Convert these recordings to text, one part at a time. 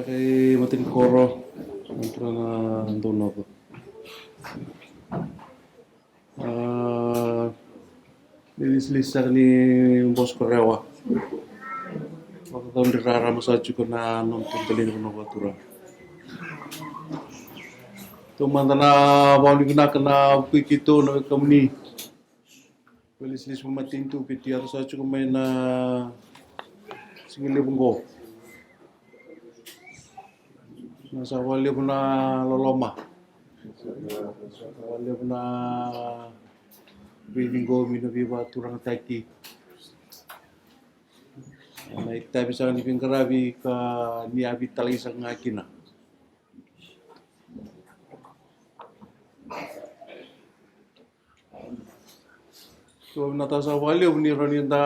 kay matin koro untuk antuno ko. Lilis-lisan ni bos Korewa. Waktu tahun dirara masa juga na nonton telin kono batura. Tu mantana bawli kena kena pikito na kamni. Lilis-lis mamatin tu piti atau sa juga main na singile bungo. Nasa wali pun na loloma. Wali pun na bilingo minabiba turang taki. Na ita bisa ni pingkarabi ka ni abi talisang ngakina. So natasa wali ni rani da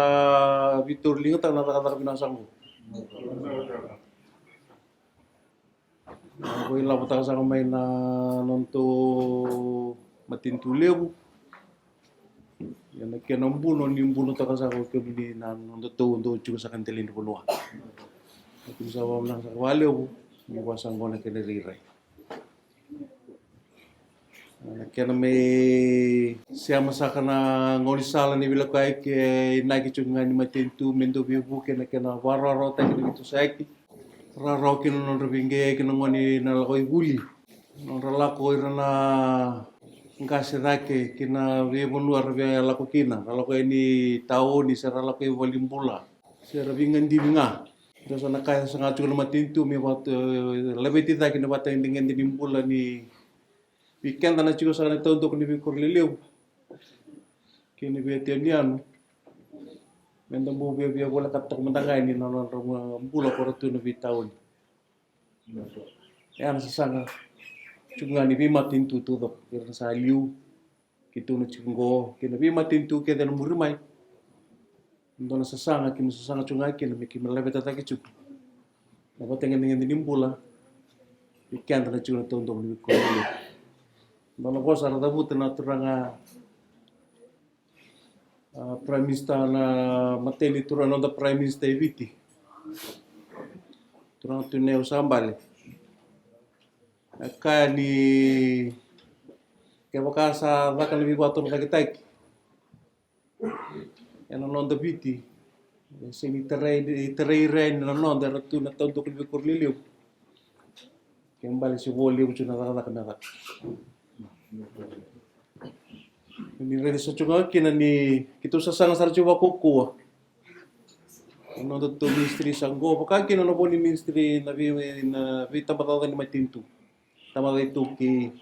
Vitor lingat nata pinasang. Ako ila pataka sa kamay na nonto matintuleu. Yan nagkinambuno nimbuno taka sa ko kebili na nonto to juga sa kantelin punwa. Ako sa wam na sa waleu ni wasang ko na kiniriray. Kaya may siya masaka na ngolisala ni bilakay ke nagichunga ni matintu mendo bibu kena kena wararo tayo dito sa aki. Raro kino non rebinge kino ngoni na lakoi buli non ralako irana ngasi rake kina bebo luar be lako kina ralako ini tao ni sera lako walimbula sera bingan di binga terus anak kaya sangat cukup matintu mi waktu lebih tidak kina bata dengan di nimbula ni weekend anak cukup sangat tahu untuk ni bikor leleu kini betianian Mendam bu biar boleh katok mendangai ni nalar bula koratu nabi tahun. Yang sesanga cunga ni bima tintu tu dok kira saliu kitu na cungo kina bima tintu kaya dan murimai. Ndona sesanga kina sesanga cunga kina miki melebet tataki cuk. Dapat dengan nimbula. Ikan tanda cunga tu untuk lebih kuat. Ndona kosa rata buta na turanga Prime Minister na mateli turang nonda Prime Minister eviti. Turang tuneu sambale. Kaya ni kaya bakasa baka lebih batur lagi taik. Yang nonda viti. Sini terai ren nonda ratu na tahu untuk lebih kurliliu. Kembali si woli ucu na kata. Ini redi sa chunga kina ni kitu sa sanga sar chuba kuku. Ano to ministry sanggo paka kina no boni ministry na vi tabata ni matintu. Tama itu ki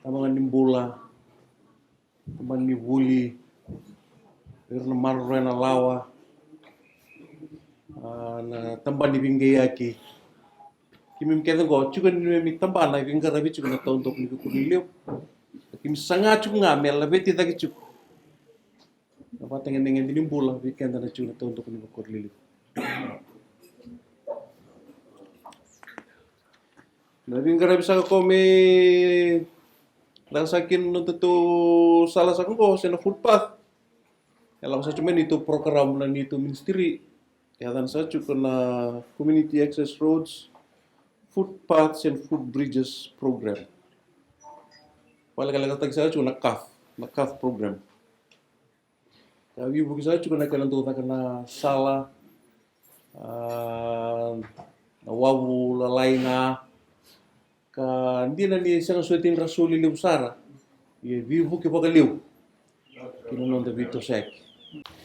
tama nimbula. Tama ni buli. Irna marro na lawa. Na tamba ni bingge aki. Kimi mkenda go chuga ni mi tamba na binga rabi chuga na tontok ni kulileu. Kim sangat cunga mel lebih tidak cuk. Apa dengan dinimbula weekend ada cuna tu untuk mengukur lili. Nabi ngara bisa kami rasakin untuk tu salah satu ko sena footpath. Kalau saya cuma itu program dan itu ministry. Ya dan saya cukup na community access roads, footpaths and foot bridges program. Paling kali saya cuma nakaf program. Tapi bukan saya cuma nak untuk kena salah, wawu lalaina, kan dia nanti sangat suatin rasuli liu sara, ye vivu ke pakai liu, kini nonton video sek.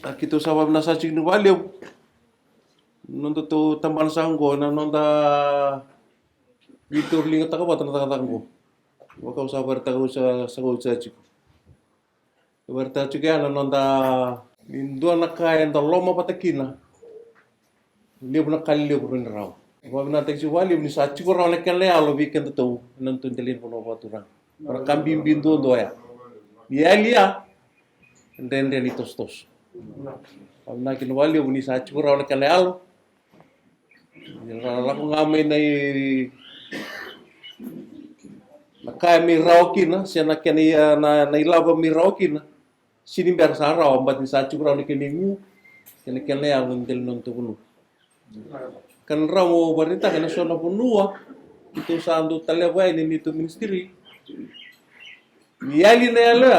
Kita sabab nasa cing nuwa liu, nonton tu tamban sanggo, nonton video lingat tak apa tanggo. Waka usah bertahu sa chico. Bertahu juga na nonda indua nakaya nda loma patakina. Liu na kalliu purin raw. Wag na tek wali ni sa chico raw na kale alo weekend to nantun telin puno baturang. Para kambing bindu doya. Bialia. And then itos. Wag na kin wali ni sa chico raw na kale alo. Yara ko ngamay na Nakaya mi raokina, siya na ilaba mi raokina. Sini biar sa raw, ambat ni sa chukra ni kiningu, kene ang nindel non to kuno. kan ramo barita kana sona punua itu sandu talewai ni itu ministry yali na yala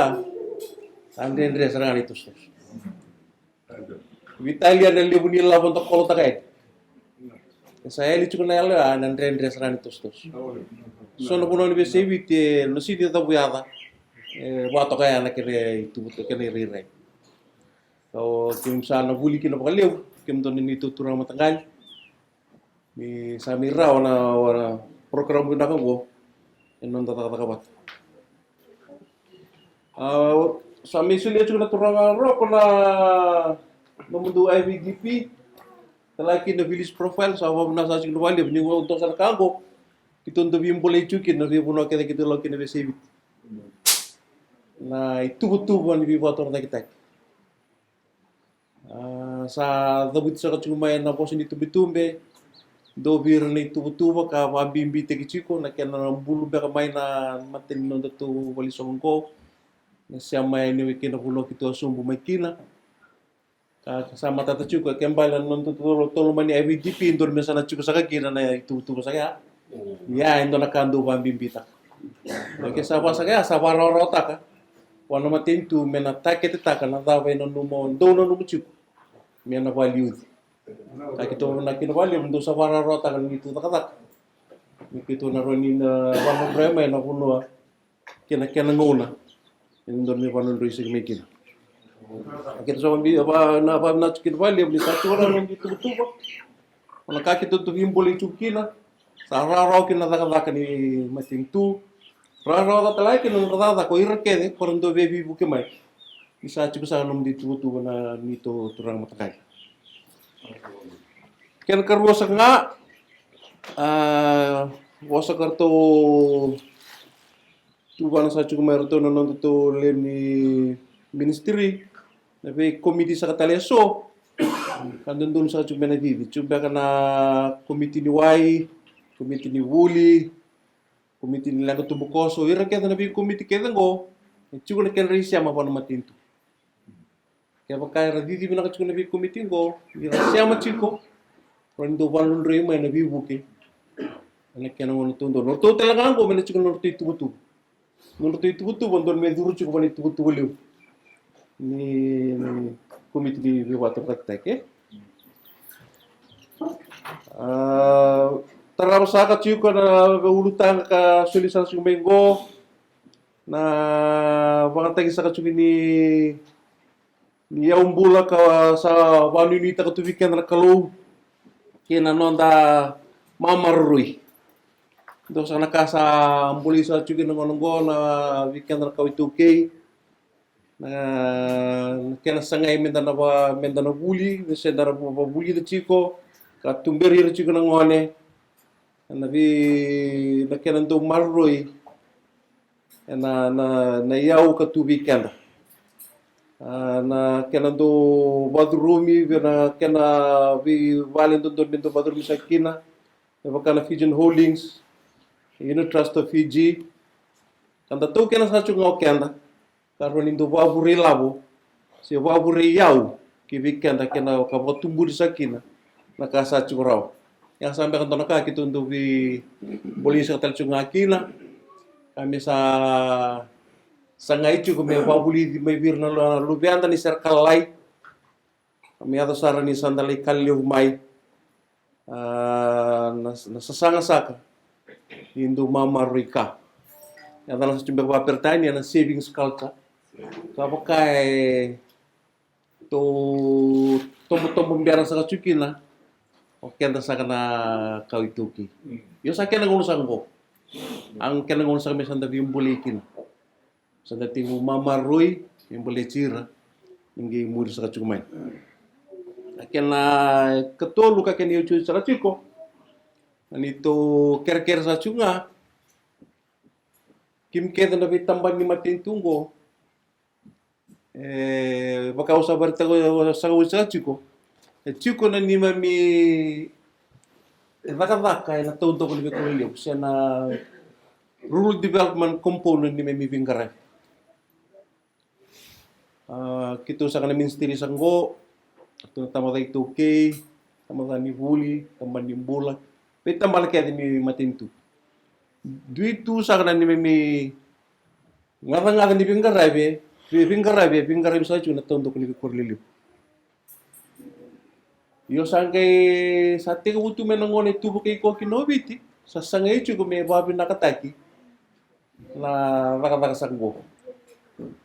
andre serang itu sus Vitalia na libuni labon to kolo takai saya li chukuna yala andre serang itu sus sona puno ni bese vite no siti ta buada wato kaya na kere itu kene rire so tim sana buli kina pakaleu kim to ni itu turang matangal ni samira wana program guna ko enon tata kabat sami sulia chukuna turang ro kona memundu IVDP talaki na village profile sa na sa chukuna wali ni untuk sa kango kitunto bimbole chukin na bibuno kete kito lo kina besebit na itubutubo ni bibator na kita sa dabut sa kachumay na posin itubitumbe do bir ni itubutubo ka mabimbi te kichiko na kena bulu be kamay na matin no datu wali songko na siya may ni wikina pulo kito sumbu may kina sama tata chuko kembalan non tolo mani IVDP indor mesa na chuko sa kakina na itubutubo sa kaya ya indo na kandu mabimbi ta Oke sabar saya sabar rota ka wana matentu mena takete taka na dawe no numo do no numo chuko mena value takito na kino value ndo sabar rota kan itu taka mikito na roni na wano brema na kuno kena ngona ndo mi wano ndo isig mekina akito so mbi na kino value ni satu orang ngi tuba wana kakito to bimbole chukina sa raro kina taka ni matentu rara talai ke nung rada ko irke por ndo bebi buke mai bisa cukup sa nung ditu na nito turang matakai ken karbo sa nga wasa karto tuban sa cukup mai to non to leni ministry na be komiti sa kataleso kan dun sa cukup na di cukup kana komiti ni wai komiti ni wuli komiti nila ko tubukoso ira kaya nabi komiti kaya ngo chuko na kaya siya mapano matinto kaya kaya radidi bina ka chuko nabi komiti ngo ira siya machiko rando balon rey may nabi buke ana kaya ngono tundo norto talaga ngo mena chuko norto itubutu bondon me duru chuko bani itubutu liu ni komiti di wato praktek Terlalu sangat juga na ulutang ka sulisan sumenggo na bakal tagi sa kacugi ni yaumbula ka sa wanunita ka tubikan na kalau kina nonda mamarui do sa nakasa ambuli sa cugi na ngononggo na bikan na kawituke na kena sangay mendana buli sendara buli de chico ka tumberi de chico na ngone nabi nakena do marroi na yau ka tubikan na kena do badrumi na kena vi valen do badrumi sakina na bakana Fijian Holdings Unit Trust of Fiji kanda to kena sa chunga kenda karon indo babure labo se babure yau ki vikenda kena ka botumbu sakina na kasa churao yang sampai kantor kaki itu untuk boleh sekali cuma kina kami sangai itu kami boleh mebir na lubian tani serkal lai kami ada sarani sandali kali umai na sesanga saka Indo mama Rika yang dalam sejumlah pertanyaan na savings culture kapakai to tomo biara sa kachukina Oke, anda sa kana kawituki. Yo sa kena ngulusan ko. Ang kena ngulusan kami sanda bimbulikin. Sanda tingu mamarui, bimbulicira, hindi muri sa kachukumay. Kena ketolu ka kena yuchu sa kachiko. Anito ker sa chunga. Kim keda na bitamban ni matintunggo. Baka usabar tago sa kachiko. Chico na ni mami vaka na tonto ko libe ko liyo siya na rural development component ni mami Vingara. Kito sa kana ministry sanggo ito tama tay 2K tamatan ni vuli, tamban ni bulak. Pe tambal kaya ni matintu. Duitu sakana ni mi ngata ni pinggarabe sa chuna tondo ni korliliu. Yo sangkay sa tika utu menangone tubo kay ko kinobiti sa sangay chu me babi nakataki na raka sanggo.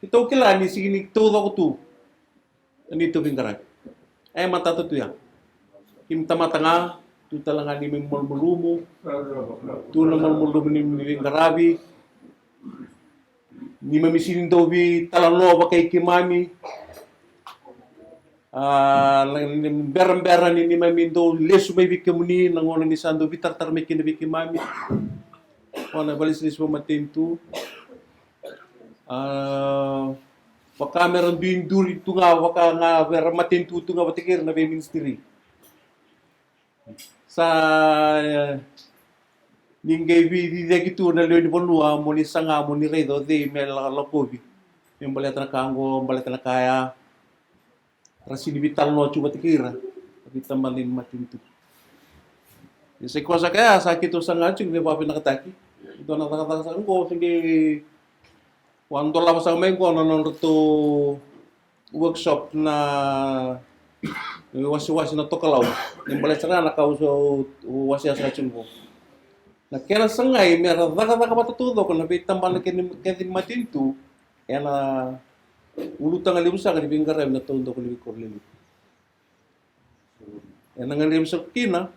Ito kilani sigini todo ko tu. Anito pinggarabe. Ay matatu tu yang. Kim tamatanga tu talanga ni mulmulumu. Tu na mulmulumu ni pinggarabe. Ni mamisinin daw bi talano ba kay kimami. Beran-beran ni mamindo lesu may bikamuni nangono ni sando bitar-tar may kinabiki mami. Wana balis-lis mo matintu. Waka meron din duri tu nga waka nga vera matintu tu nga batikir na may ministry. Sa ninggay di gitu na leon bonua mo ni sanga mo ni redo de mel lakobi. Yung balet na kango, balet na kaya. Rasini vital no chuba tikira kita malin matintu se cosa kaya sakit usang ngacing de papi nakataki ito nakataka sa ko sige wando la sa mengo non to workshop na wasi-wasi na tokalaw yung balesara na kauso wasi asa chungo na kera sangay mera daka matutudo ko na bitambal ken matintu ena ulutang alim sa kan pinggarabe na tondo ko libi korlili. Yan ang alim sa kina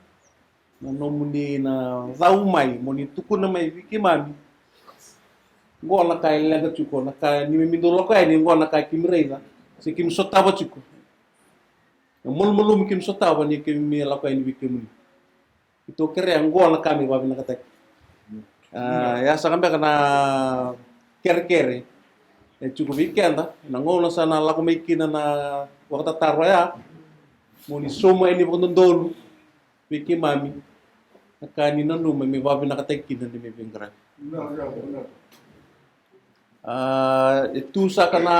na nomuni na zaumay mo ni tukun na may vikimami. Ngo na kay laga chuko na kay ni mindolo kay ni ngo na kay kimreida si kim sotaba chuko. Mulmulum kim sotaba ni kim mi la kay ni vikimuni. Ito kere ngo na kami babi nakatek. Ya sa kambe kana kere cukup weekend nangono sana laku maikina na wakta tarwaya muni soma ini pondondolu wiki mami nakani nanu may babi nakateki na ni pinggara itu sa kana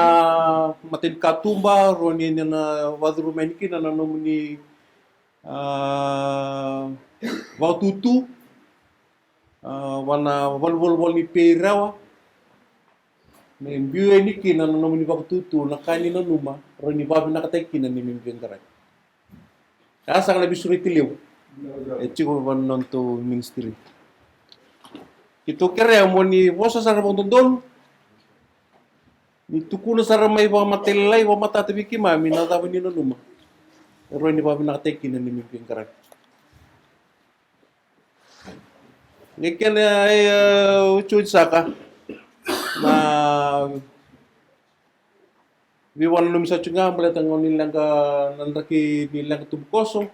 matin katumba roni na wadru manikina na muni watutu wana wal ni perawa Membiu ini kina na namun ibang tutu na kanina numa ro ni babi nakateki na ni membiu ngaray. Asa ka labi surit liw. Chiko non to ministry. Ito kere mo ni bosa sa rabong tundon. Ni tukuno sa ramay wa matelay wa matatabi ki mami na dapat ni numa. Ro ni babi nakateki na ni membiu ngaray. Ngiken ay uchud saka na viwan no misa chunga baleta nilang ka nandaki nilang tubukoso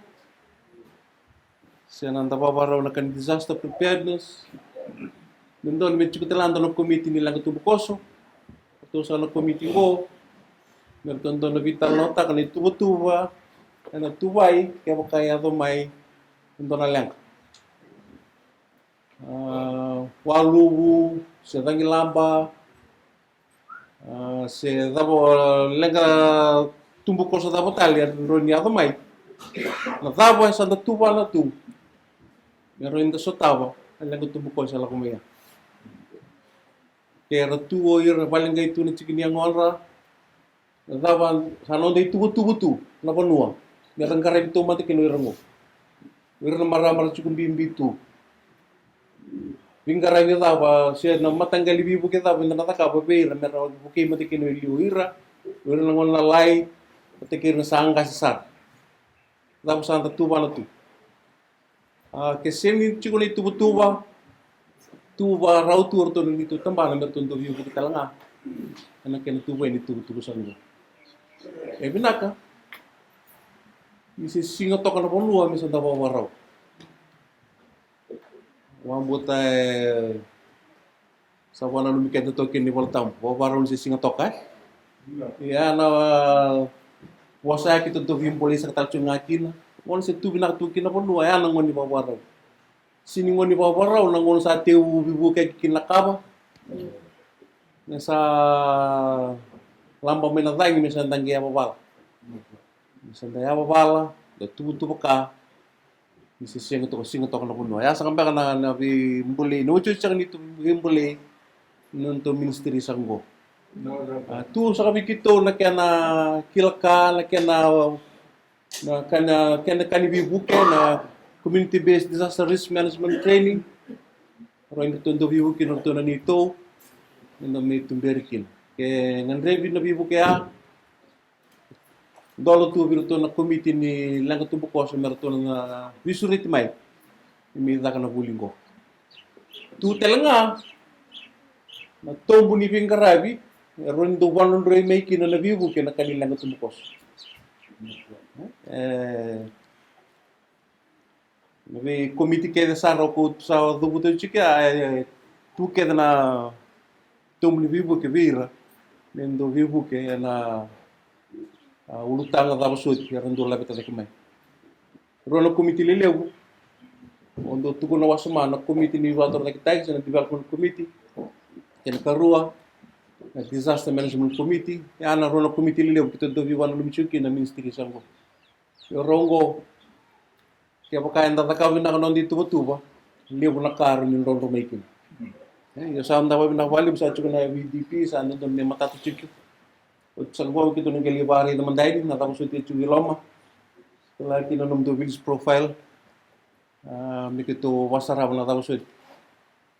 siya nanda babaraw na kan disaster preparedness nandun medyo katalanda ng committee nilang tubukoso ito sa committee ko meron doon na vital nota kan tubutuba na tubay kaya may nandun na lang walubu sedang lamba se dabo lenga tumbu ko sa dabo talia roni ato mai na dabo sa da tuba na tu meron da sotaba lenga tumbu ko sa la kumaya kera tuo ir balenga itu ni cikini ang ora na dabo sa no dei tubu tu na panua meron kare itu mati kino irango ir na maramar bimbi tu Pinggara kita apa siya na matanggal ibibu kita pinta nataka papir mera buki mati kino iliuira ira nangon lalai patikir na sangka sesar tapos santa tuba na tu keseni chiko ni tuba rautur to nito tambang na tunto ibibu kita langa anak kena tuba ini tubu sango binaka isi singa to kana ponlua misa da warau Wambuta sa wana lumikat na token ni Waltam. Wawarol si singa toka. Ya na wasa kita to him polis sa talchung akin. Wala si tubi na tukin na ponlua ya nang ngoni wawarol. Sini ngoni wawarol nang ngoni sa teu bibu kay kinakaba. Nasa lamba may natay misan tanggi ababala. Misan tanggi ababala, da tubu ka. Isising to singo to kana kuno. Ya sampai kana na bi mbuli no chu chang ni to mbuli nun to ministry sanggo. Tu sa kami kito na kana kilka na kana kani buke na community based disaster risk management training. Ro ino to buke no to na nito no me tumberikin. Ke ngandre bi na buke ya dolo tu biru to na committee ni langa tu buko so mer to na visurit mai mi da kana bulingo tu telanga na tombu ni pingarabi rondo wanon roi mai kina na vivu ke na kanila langa tu buko nabi committee ke da saro ko sa do buto chika tu ke na tombu ni vivu ke vira nendo vivu ke na ulutanga da basut ya rendo la beta de mai rono committee le lewu ondo tuko na wasuma na committee ni water da kitai na development committee ken karua na disaster management committee ya na rono committee le lewu kito do vi wana lumichuki na ministry sango yo rongo ke baka enda da kawina no ndi tuba lewu na karu ni rondo making yo sa anda wa na wali bisa chukuna VDP sa ando me matatu chiki Salvo kita nung kalibari naman dahil natapos ito yung iloma. Kaya kinanong do village profile. May kito wasarap natapos ito.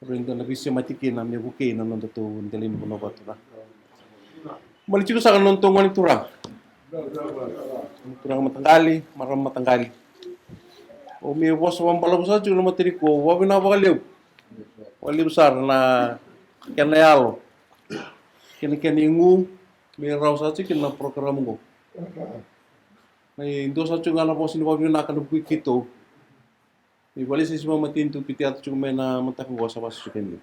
Pero ito nabisya matikin na may bukay na nung ito dalim ko na ba ito na. Malichiko sa kanong tungan ito turang. Turang matanggali, maram matanggali. O may wasawang palabas sa yung matiri ko, wabi na bakaliw. Wali besar na kanayalo. Kini-kini may raw sa chicken na program ko. May indo sa chunga na po siniwag na kanubui kito. May wali sa isma matinto piti at chunga may na matakong ko sa paso chicken.